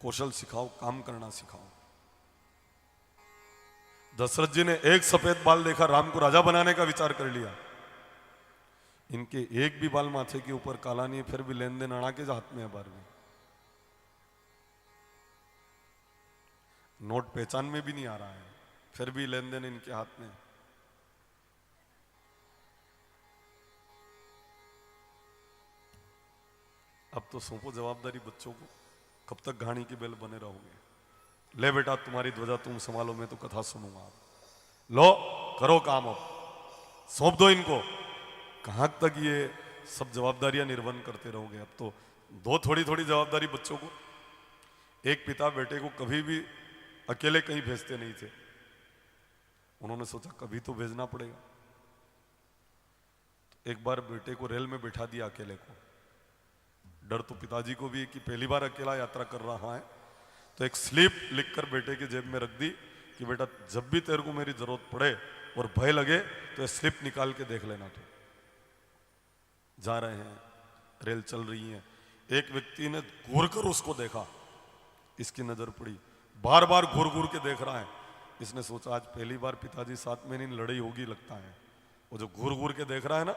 कौशल सिखाओ, काम करना सिखाओ। दशरथ जी ने एक सफेद बाल देखा, राम को राजा बनाने का विचार कर लिया। इनके एक भी बाल माथे के ऊपर काला नहीं है, फिर भी लेन देन अड़ा के हाथ में है 12वीं। नोट पहचान में भी नहीं आ रहा है, फिर भी लेन देन इनके हाथ में। अब तो सौंपो जवाबदारी बच्चों को, कब तक घाणी की बेल बने रहोगे। ले बेटा तुम्हारी ध्वजा तुम संभालो, मैं तो कथा सुनूंगा। लो करो काम, अब सौंप दो इनको। कहां तक ये सब जवाबदारियां निर्वहन करते रहोगे। अब तो दो थोड़ी थोड़ी जवाबदारी बच्चों को। एक पिता बेटे को कभी भी अकेले कहीं भेजते नहीं थे। उन्होंने सोचा कभी तो भेजना पड़ेगा। तो एक बार बेटे को रेल में बैठा दिया अकेले को। डर तो पिताजी को भी कि पहली बार अकेला यात्रा कर रहा है। तो एक स्लिप लिखकर बेटे की जेब में रख दी कि बेटा जब भी तेरे को मेरी जरूरत पड़े और भय लगे तो ये स्लिप निकाल के देख लेना। तो जा रहे हैं, रेल चल रही है, एक व्यक्ति ने घूर कर उसको देखा। इसकी नजर पड़ी, बार बार घूर घूर के देख रहा है। इसने सोचा आज पहली बार पिताजी साथ में नहीं, लड़ाई होगी लगता है। वो जो घूर घूर के देख रहा है ना,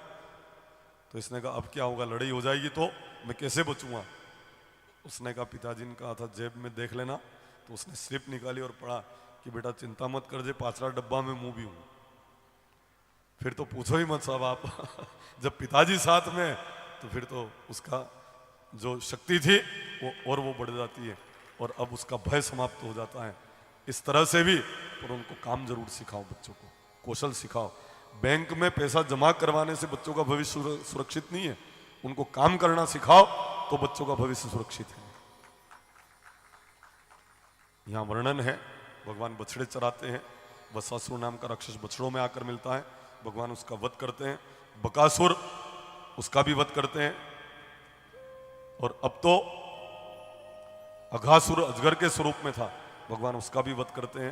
तो इसने कहा अब क्या होगा, लड़ाई हो जाएगी तो मैं कैसे बचूंगा। उसने कहा पिताजी ने कहा था जेब में देख लेना। तो उसने स्लिप निकाली और पढ़ा कि बेटा चिंता मत कर, जे पांचरा डब्बा में मुंह भी हूं। फिर तो पूछो ही मत साहब आप जब पिताजी साथ में, तो फिर तो उसका जो शक्ति थी वो बढ़ जाती है और अब उसका भय समाप्त हो जाता है। इस तरह से भी, पर उनको काम जरूर सिखाओ, बच्चों को कौशल सिखाओ। बैंक में पैसा जमा करवाने से बच्चों का भविष्य सुरक्षित नहीं है। उनको काम करना सिखाओ तो बच्चों का भविष्य सुरक्षित है। यहां वर्णन है, भगवान बछड़े चराते हैं। बसासुर नाम का राक्षस बछड़ों में आकर मिलता है, भगवान उसका वध करते हैं। बकासुर उसका भी वध करते हैं। और अब तो अघासुर अजगर के स्वरूप में था, भगवान उसका भी वध करते हैं।